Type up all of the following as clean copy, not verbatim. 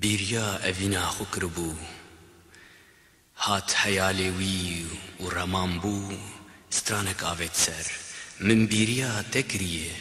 بیریا اوینا خو کربو هات حیالی وی و رمان بو سترانک آوید سر من بیریا تکریه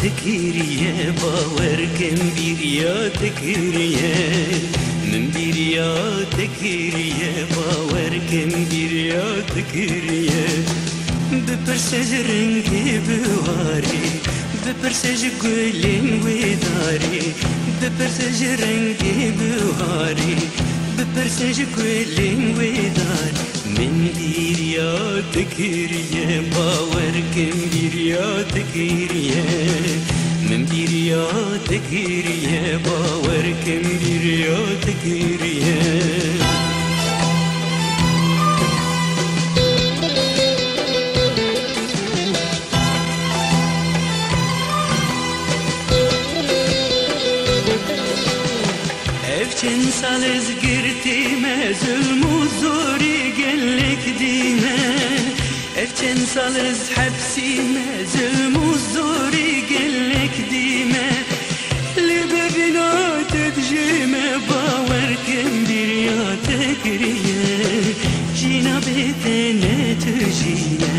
تكيريه باوركم بيريا تكيريه من بيريا تكيريه باوركم بيريا تكيريه ببرسج رنگي بواري ببرسج گلين ويداري ببرسج رنگي بواري ببرسج گلين ويداري من بيريا تكيريه باوركم بيريا تكيريه من بيريا تكيريه باوركم بيريا تكيريه Evçin salız girtime zulmü zori gellik dime Evçin salız hapsime zulmü zori gellik dime Libebina tedjime bawerkem birya tekriye Jina bete ne tujime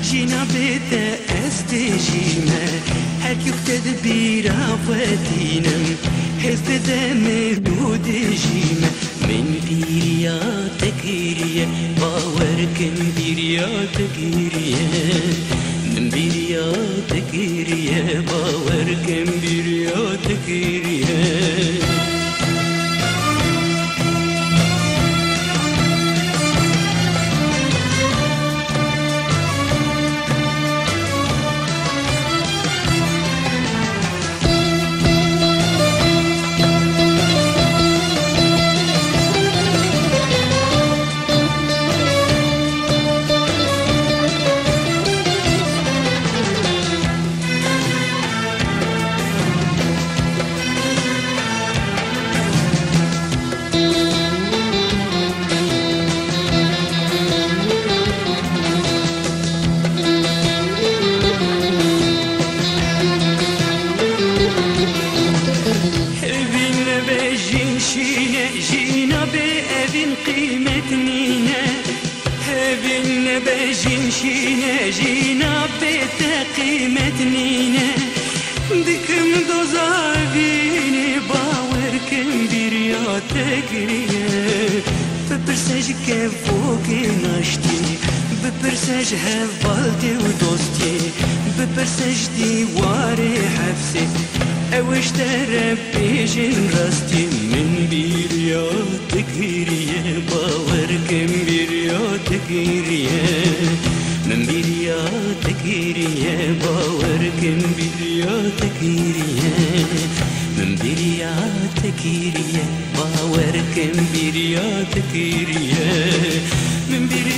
Jina bete estejime Her yukted bir afetinem Hezde mevlud jime من بيريا تكيريه باوركم بيريا تكيريه من بيريا تكيريه باوركم بيريا تكيريه جينا بأبن قيمة نينا هبن بجين شينا جينا بتقيمة نينا دكم دوزافيني باوركم بريا تكريه ببرسج كفوكي ناشتي ببرسج هفالتي ودوستي ببرسج ديواري حفسي اوش تربي جن راستي من بيريا تكيريه باوركم بيريا تكيريه من بيريا تكيريه باوركم بيريا تكيريه من بيريا تكيريه باوركم بيريا تكيريه من بيريا